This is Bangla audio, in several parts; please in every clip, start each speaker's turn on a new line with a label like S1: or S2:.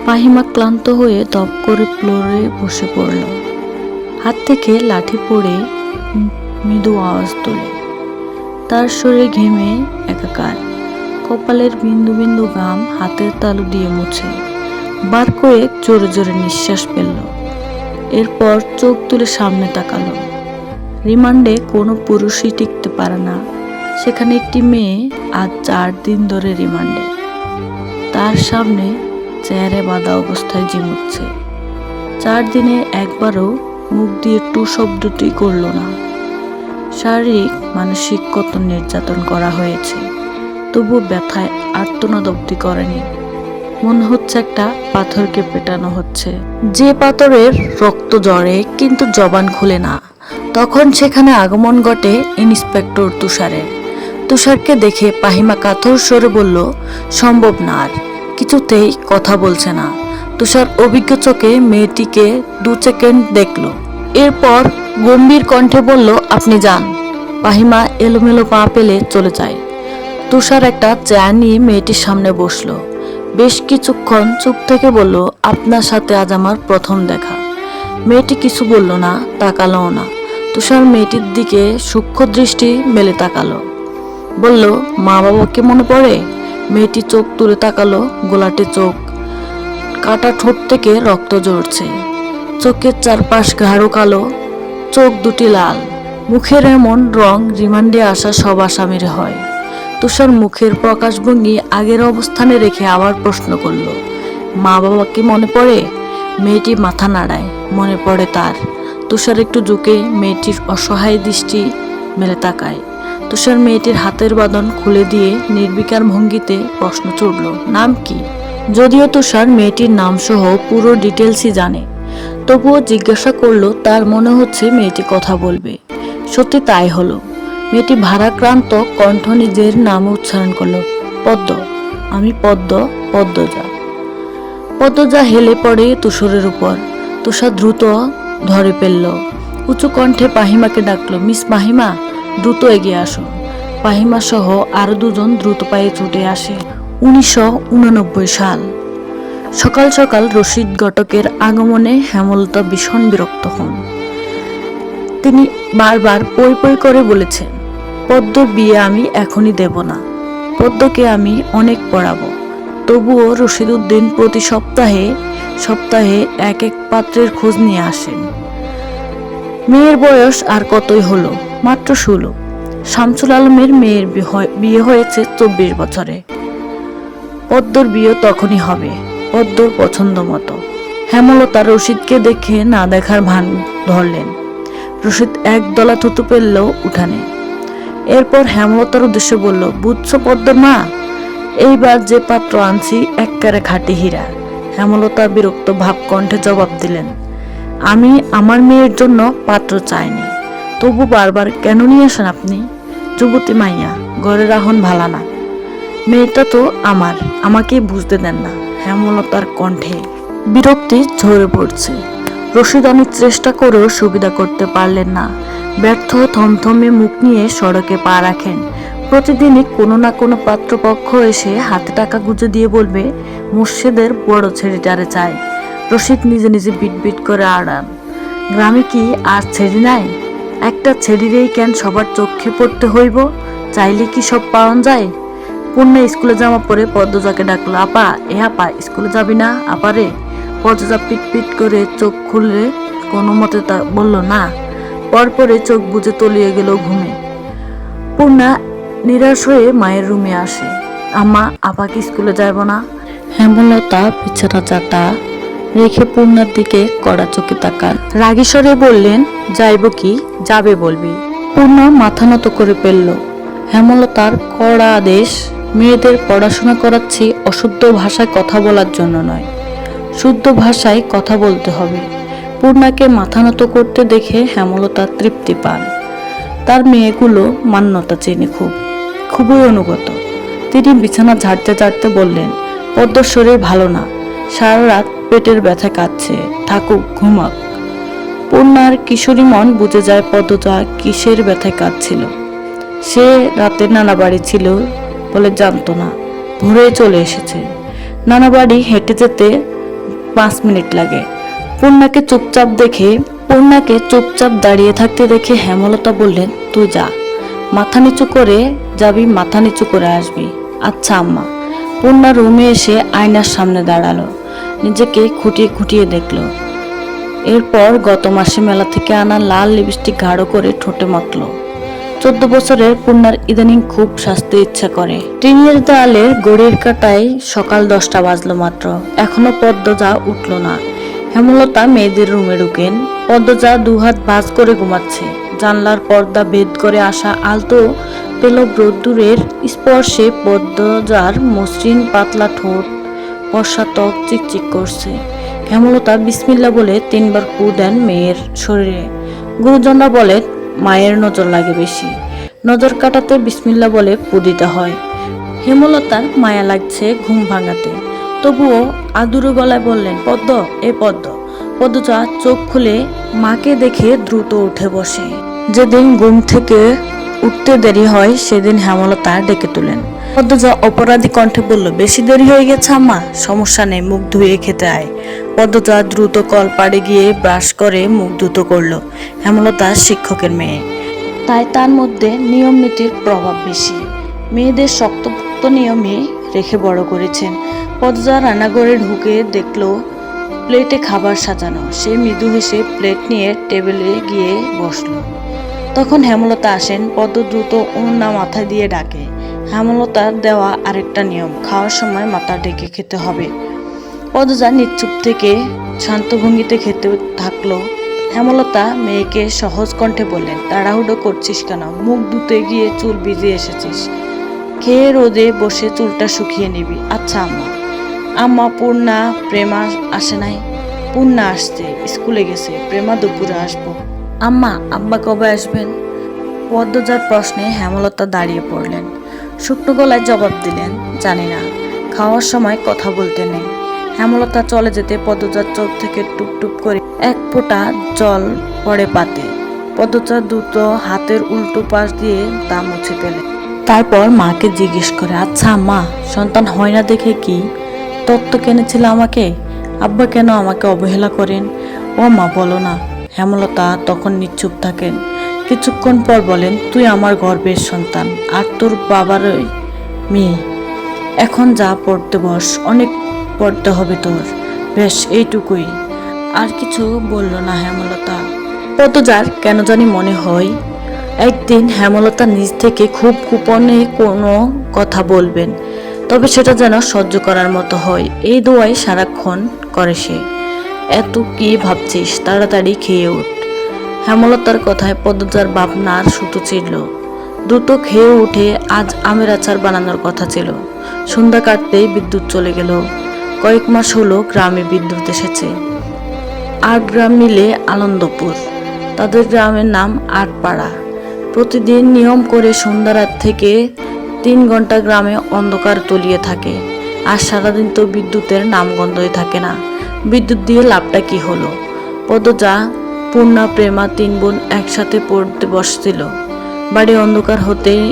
S1: পাহিমা ক্লান্ত হয়ে দপ করে ফ্লোরে বসে পড়ল। হাত থেকে লাঠি পড়ে মৃদু আওয়াজ তোলে। তার শরীরে ঘেমে একাকার, কপালের বিন্দু বিন্দু ঘাম হাতের তালু দিয়ে মুছে বার কয়েক জোরে জোরে নিঃশ্বাস ফেলল। এরপর চোখ তুলে সামনে তাকালো। রিমান্ডে কোনো পুরুষই টিকতে পারে না, সেখানে একটি মেয়ে আজ 4 দিন ধরে রিমান্ডে। তার সামনে চেয়ারে বাঁধা অবস্থায় ঝিমুচ্ছে। 4 দিনে একবারও মুখ দিয়ে টু শব্দটি করল না। শারীরিক মানসিক কত নির্যাতন করা হয়েছে, তবু ব্যথায় আর্তনাদ অবধি করেনি। মনে হচ্ছে একটা পাথরকে পেটানো হচ্ছে, যে পাথরের রক্ত ঝরে কিন্তু জবান খুলে না। তখন সেখানে আগমন ঘটে ইন্সপেক্টর তুষারের। তুষারকে দেখে পাহিমা কাতর স্বরে বলল, সম্ভব না, আর কিছুতেই কথা বলছে না। তুষার অভিজ্ঞ চোখে মেয়েটিকে 2 সেকেন্ড দেখল, এরপর গম্ভীর কণ্ঠে বলল, আপনি যান। পাহিমা এলোমেলো পা পেলে চলে যায়। তুষার একটা চেয়ার নিয়ে মেয়েটির সামনে বসলো। বেশ কিছুক্ষণ চুপ থেকে বলল, আপনার সাথে আজ আমার প্রথম দেখা। মেয়েটি কিছু বলল না, তাকালো না। তুষার মেয়েটির দিকে সূক্ষ্ম দৃষ্টি মেলে তাকালো, বলল, মা বাবাকে মনে পড়ে? মেয়েটি চোখ তুলে তাকালো, গোলাটে চোখ, কাটা ঠোঁট থেকে রক্ত ঝরছে, চোখের চারপাশ গাঢ় কালো, চোখ দুটি লাল। মুখের এমন রং রিমান্ডে আসা সব আসামির হয়। তুষার মুখের প্রকাশভঙ্গি আগের অবস্থানে রেখে আবার প্রশ্ন করল, মা বাবাকে মনে পড়ে? মেয়েটি মাথা নাড়ায়, মনে পড়ে তার। তুষার একটু ঝুঁকে মেয়েটির অসহায় দৃষ্টি মেলে তাকায়। তুষার মেয়েটির হাতের বাঁধন খুলে দিয়ে নির্বিকার ভঙ্গিতে প্রশ্ন ছুড়ল, নাম কি? যদিও তুষার মেয়েটির নাম সহ পুরো ডিটেলসই জানে, তবুও জিজ্ঞাসা করলো। তার মনে হচ্ছে মেয়েটি কথা বলবে। সত্যি তাই হলো। মেয়েটি ভারাক্রান্ত কণ্ঠ নিজের নাম উচ্চারণ করলো, পদ্ম। আমি পদ্ম, পদ্মজা। পদ্মজা হেলে পড়ে তুষারের উপর। তুষার দ্রুত ধরে ফেলল। উঁচু কণ্ঠে পাহিমাকে ডাকলো, মিস পাহিমা, দ্রুত এগিয়ে আসো। পাহিমা সহ আরো 2 জন দ্রুত পায়ে ছুটে আসে। 1989 সাল। সকাল সকাল রশিদ ঘটকের আগমনে হেমলতা ভীষণ বিরক্ত হন। তিনি বারবার পই পই করে বলেছেন, পদ্মর বিয়ে আমি এখনই দেব না, পদ্মকে আমি অনেক পড়াবো। তবুও রশিদ উদ্দিন প্রতি সপ্তাহে এক পাত্রের খোঁজ নিয়ে আসেন। মেয়ের বয়স আর কতই হলো, মাত্র 16। শামসুল আলমের মেয়ের বিয়ে হয়েছে 24 বছরে। পদ্মর বিয়ে তখনই হবে, পদ্মর পছন্দ মতো। হেমলতা রশিদকে দেখে না দেখার ভান ধরলেন। রশিদ একদলা থুতু ফেলল উঠানে। এরপর হেমলতার উদ্দেশ্যে বলল, বুঝছো পদ্মর মা, এইবার যে পাত্র আনছি এক্কারে খাঁটি হীরা। হেমলতা বিরক্ত ভাব কণ্ঠে জবাব দিলেন, আমি আমার মেয়ের জন্য পাত্র চাইনি, তবু বারবার কেন নিয়ে আসেন আপনি? যুবতী মাইয়া, ঘরে রাহন ভালা না। মেয়েটা তো আমার, আমাকেই বুঝতে দেন না। হেমলতার কণ্ঠে বিরক্তি ঝরে পড়ছে। রশিদ অনেক চেষ্টা করেও সুবিধা করতে পারলেন না। ব্যর্থ থমথমে মুখ নিয়ে সড়কে পা রাখেন। প্রতিদিনই কোনো না কোনো পাত্রপক্ষ এসে হাতে টাকা গুঁজে দিয়ে বলবে, মুর্শিদের বড় ছেড়িটারে চাই। রশিদ নিজে নিজে বিট করে আড়ান, গ্রামে কি আর ছেড়ি নাই? একটা ছেড়িরেই কেন সবার চোখে পড়তে হইব? চাইলে কি সব পাওয়া যায়? পূর্ণা স্কুলে জামা পরে পদ্মজাকে ডাকলো, আপা, এ আপা, স্কুলে যাবি না আপারে? পদ্মজা পিট করে চোখ খুলে কোনো মতে তা বলল না। পরপরে চোখ বুজে তলিয়ে গেল ঘুমে। পূর্ণা নিরাশ হয়ে মায়ের রুমে আসে, আম্মা, আপা কি স্কুলে যাব না? হেমলতা বিছানা চাটা রেখে পূর্ণার দিকে কড়া চোখে তাকান। রাগী স্বরে বললেন, যাইব কি, যাবে বলবি। পূর্ণা মাথা নত করে ফেলল। হেমলতার কড়া আদেশ, মেয়েদের পড়াশোনা করাচ্ছি অশুদ্ধ ভাষায় কথা বলার জন্য নয়, শুদ্ধ ভাষায় কথা বলতে হবে। পূর্ণাকে মাথা নত করতে দেখে হেমলতা তৃপ্তি পান। তার মেয়েগুলো মান্যতা চেনে খুবই অনুগত। তিনি বিছানা ঝাড়তে ঝাড়তে বললেন, পদ্মর শরীর ভালো না, সারা রাত পেটের ব্যথা কাটছে, থাকুক, ঘুমাক। পূর্ণার কিশোরী মন বুঝে যায় পদ্মজা কিসের ব্যথায় কাঁদছিল। সে রাতে নানা বাড়ি ছিল বলে জানতো না, ভোরে চলে এসেছে। নানা বাড়ি হেঁটে যেতে 5 মিনিট লাগে। পূর্ণাকে চুপচাপ দাঁড়িয়ে থাকতে দেখে হেমলতা বললেন, তুই যা, মাথা নিচু করে যাবি, মাথা নিচু করে আসবি। আচ্ছা আম্মা। পূর্ণা রুমে এসে আয়নার সামনে দাঁড়ালো, নিজেকে খুঁটিয়ে খুঁটিয়ে দেখলো। এরপর গত মাসে মেলা থেকে আনা লাল লিপস্টিক গাঢ় করে ঠোঁটে মাখলো। 14 বছরের পূর্ণার ইদানিং খুব সাজতে ইচ্ছা করে। টিনের দেয়ালের ঘড়ির কাঁটায় সকাল 10টা বাজলো মাত্র, এখনো পদ্মজা উঠল না। হেমলতা মেয়েদের রুমে ঢুকেন। পদ্মজা দুহাত ভাঁজ করে ঘুমাচ্ছে। জানলার পর্দা ভেদ করে আসা আলতো পেল রোদ্দুরের স্পর্শে পদ্মজার মসৃণ পাতলা ঠোঁট, ফর্সা ত্বক চিকচিক করছে। হেমলতা বিসমিল্লা বলে 3বার ফু দেন মেয়ের শরীরে। গুরুজনরা বলে মায়ের নজর লাগে বেশি, নজর কাটাতে বিসমিল্লা বলে ফু দিতে হয়। হেমলতার মায়া লাগছে ঘুম ভাঙাতে, তবুও আদুরে গলায় বললেন, পদ্ম, এ পদ্ম। পদ্মজা চোখ খুলে মাকে দেখে দ্রুত উঠে বসে। যেদিন ঘুম থেকে উঠতে দেরি হয় সেদিন হেমলতা ডেকে তুলেন। পদ্মজা অপরাধী কণ্ঠে বলল, বেশি দেরি হয়ে গেছে আম্মা। সমস্যা নেই, মুখ ধুয়ে খেতে আয়। পদ্মজা দ্রুত কলপাড়ে গিয়ে ব্রাশ করে মুখ ধুতো করলো। হেমলতা শিক্ষকের মেয়ে, তাই তার মধ্যে নিয়ম নীতির প্রভাব বেশি। মেয়েদের শক্তপোক্ত নিয়মে রেখে বড় করেছেন। পদ্মজা রান্নাঘরে ঢুকে দেখলো প্লেটে খাবার সাজানো। সে মৃদু হেসে প্লেট নিয়ে টেবিলে গিয়ে বসলো। তখন হেমলতা আসেন। পদ্ম দ্রুত ওড়না মাথায় দিয়ে ডাকে। হেমলতার দেওয়া আরেকটা নিয়ম, খাওয়ার সময় মাথা ঢেকে খেতে হবে। পদ্মজা নিশ্চুপ থেকে শান্ত ভঙ্গিতে খেতে থাকলো। হেমলতা মেয়েকে সহজ কণ্ঠে বললেন, তাড়াহুড়ো করছিস কেন? মুখ ধুতে গিয়ে চুল ভিজিয়ে এসেছিস, খেয়ে রোদে বসে চুলটা শুকিয়ে নিবি। আচ্ছা আম্মা। আম্মা, পূর্ণা প্রেমা আসে নাই? পূর্ণা আসছে, স্কুলে গেছে। প্রেমা দুপুরে আসবো। আম্মা, আব্বা কবে আসবেন? পদ্মজার প্রশ্নে হেমলতা দাঁড়িয়ে পড়লেন। শুকনো গলায় জবাব দিলেন, জানি না, খাওয়ার সময় কথা বলতে নেই। হেমলতা চলে যেতে পদ্মজার চোখ থেকে টুপটুপ করে এক ফোঁটা জল পড়ে পাতে। পদ্মজা দ্রুত হাতের উল্টো পাশ দিয়ে তা মুছে ফেলে। তারপর মাকে জিজ্ঞেস করে, আচ্ছা আম্মা, সন্তান হয় না দেখে কি তত্ত্ব কেনেছিল আমাকে? আব্বা কেন আমাকে অবহেলা করেন? ও মা, বলো না। হেমলতা তখন নিশ্চুপ থাকেন। কিছুক্ষণ পর বলেন, তুই আমার গর্বের সন্তান, আর তোর বাবারই মেয়ে। এখন যা, পড়তে বস, অনেক পড়তে হবে তোর। বেশ, এইটুকুই। আর কিছু বলল না হেমলতা। পদ্মজার কেন জানি মনে হয় একদিন হেমলতা নিজ থেকে খুব গোপনে কোনো কথা বলবেন, তবে সেটা যেন সহ্য করার মতো হয়। এই দোয়াই সারাক্ষণ করে সে। এত কি ভাবছিস, তাড়াতাড়ি খেয়ে উঠ। হেমলতার কথায় পদ্মজার ভাবনার সুতো ছিঁড়ল। দ্রুত খেয়ে উঠে আজ আমের আচার বানানোর কথা ছিল। সন্ধ্যা কাটতেই বিদ্যুৎ চলে গেল। কয়েক মাস হলো গ্রামে বিদ্যুৎ এসেছে। 8 গ্রাম মিলে আনন্দপুর। তাদের গ্রামের নাম আটপাড়া। প্রতিদিন নিয়ম করে সন্ধ্যা রাত থেকে 3 ঘন্টা গ্রামে অন্ধকার তলিয়ে থাকে। আর সারাদিন তো বিদ্যুতের নামগন্ধই থাকে না। বিদ্যুৎ দিয়ে লাভটা কি হলো? পদ্মজা, পূর্ণা, প্রেমা 3 বোন একসাথে পড়তে বসছিল। বাড়ি অন্ধকার হতেই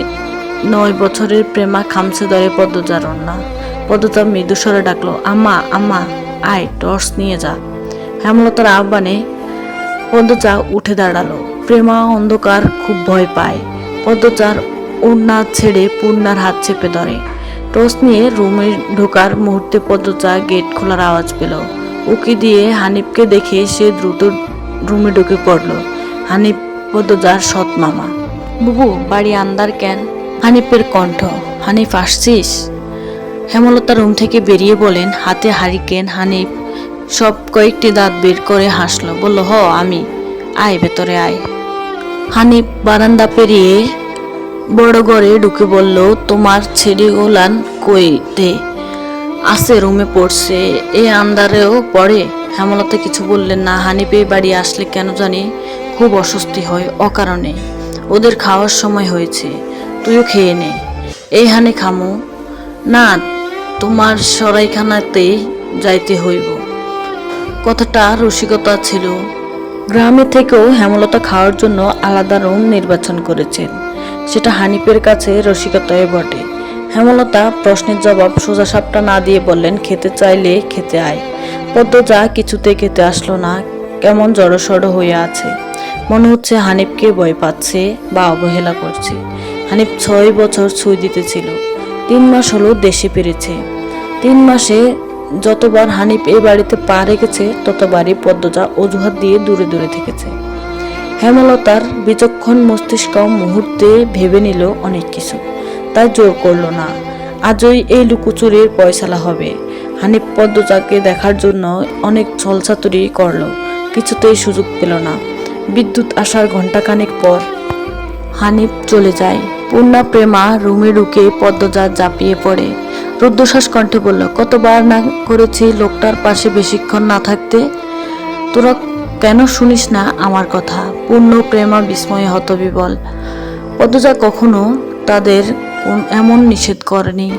S1: 9 বছরের প্রেমা খামছে ধরে পদ্মজার ওড়না। পদ্মজা মৃদু স্বরে ডাকলো, আম্মা, আম্মা, আয়, টর্চ নিয়ে যা। হেমলতার আহ্বানে পদ্মজা উঠে দাঁড়ালো। প্রেমা অন্ধকার খুব ভয় পায়। পদ্মজার ওড়না ছেড়ে পূর্ণার হাত চেপে ধরে। টর্চ নিয়ে রুমে ঢোকার মুহূর্তে পদ্মজা গেট খোলার আওয়াজ পেল। উকি দিয়ে হানিফকে দেখে সে দ্রুত রুমে ঢুকে পড়ল। হানিফ পদ্মজার সৎ মামা। বুবু, বাড়ি আন্দার কেন? হানিফের কণ্ঠ। হানিফ, আসছিস? হেমলতা রুম থেকে বেরিয়ে বলেন, হাতে হারিকেন। হানিফ সব কয়েকটি দাঁত বের করে হাসলো, বলল, হ আমি। আয়, ভেতরে আয়। হানিফ বারান্দা পেরিয়ে বড় ঘরে ঢুকে বলল, তোমার ছেলেগুলান কই? দে আছে, রুমে পড়ছে। এ আন্দারেও পড়ে? হেমলতা কিছু বললেন না। হানিফ এই বাড়ি আসলে কেন জানি খুব অস্বস্তি হয়, অকারণে। ওদের খাওয়ার সময় হয়েছে, তুইও খেয়ে নে। এই হানি খামু না, তোমার সরাইখানাতেই যাইতে হইব। কথাটা রসিকতা ছিল। গ্রামে থেকেও হেমলতা খাওয়ার জন্য আলাদা রুম নির্বাচন করেছেন। সেটা হানিফের কাছে রসিকতায় বটে। হেমলতা প্রশ্নের জবাব সোজাসাপটা না দিয়ে বললেন, খেতে চাইলে খেতে আয়। পদ্মজা কিছুতে খেতে আসলো না, কেমন জড়সড় হয়ে আছে। মনে হচ্ছে হানিফকে ভয় পাচ্ছে বা অবহেলা করছে। হানিফ 6 বছর ছুঁই দিতেছিল, 3 মাস হলো দেশে ফিরেছে। 3 মাসে যতবার হানিফ এই বাড়িতে পা রেখেছে ততবারই পদ্মজা অজুহাত দিয়ে দূরে দূরে থেকেছে। হেমলতার বিচক্ষণ মস্তিষ্ক মুহূর্তে ভেবে নিল অনেক কিছু, তাই জোর করলো না। আজই এই লুকোচুরির ফয়সালা হবে। হানিফ পদ্মজাকে দেখার জন্য অনেক ছলছাতুরি করলো, কিছুতেই সুযোগ পেল না। বিদ্যুৎ আসার ঘণ্টাখানেক পর হানিফ চলে যায়। পূর্ণা প্রেমা রুমে ঢুকে পদ্মজা ঝাঁপিয়ে পড়ে। রুদ্ধশ্বাস কণ্ঠে বলল, কতবার না করেছি লোকটার পাশে বেশিক্ষণ না থাকতে, তোরা কেন শুনিস না আমার কথা? পূর্ণ প্রেমা বিস্ময়ে হতবিবল। পদ্মজা কখনো তাদের এমন নিষেধ করেনি,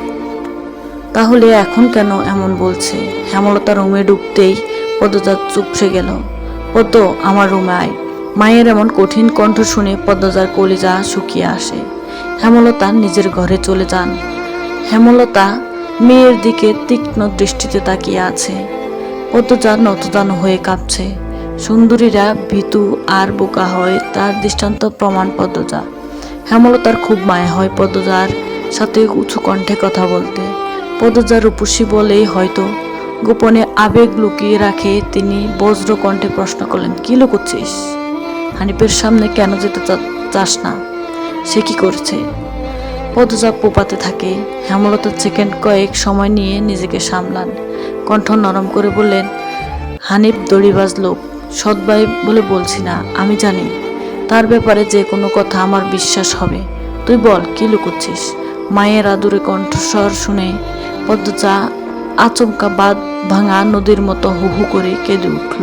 S1: তাহলে এখন কেন এমন বলছে? হেমলতা রুমে ঢুকতেই পদ্মজা চুপসে গেল। পদ্ম, আমার রুমে আয়। মায়ের এমন কঠিন কণ্ঠ শুনে পদ্মজার কলিজা শুকিয়ে আসে। হেমলতা নিজের ঘরে চলে যান। হেমলতা মেয়ের দিকে তীক্ষ্ণ দৃষ্টিতে তাকিয়ে আছে। পদ্মজা নতজানু হয়ে কাঁপছে। সুন্দরীরা ভীতু আর বোকা হয় তার দৃষ্টান্ত প্রমাণ পদ্মজা। হেমলতার খুব মায়া হয় পদ্মজার সাথে উঁচু কণ্ঠে কথা বলতে। পদ্মজা রূপসী বলেই হয়তো গোপনে আবেগ লুকিয়ে রাখে তিনি বজ্র কণ্ঠে প্রশ্ন করলেন, কি লুকোচ্ছিস? হানিফের সামনে কেন যেতে চাস না? সে কি করছে? পদ্মজা পোপাতে থাকে। হেমলতা সেকেন্ড কয়েক সময় নিয়ে নিজেকে সামলান, কণ্ঠ নরম করে বললেন, হানিফ দড়িবাজ লোক, সৎভাই বলে বলছি না। আমি জানি তার ব্যাপারে যে কোনো কথা আমার বিশ্বাস হবে। তুই বল, কি লুকোচ্ছিস? মায়ের আদুরে কণ্ঠস্বর শুনে পদ্মজা আচমকা বাঁধ ভাঙা নদীর মতো হু হু করে কেঁদে উঠল।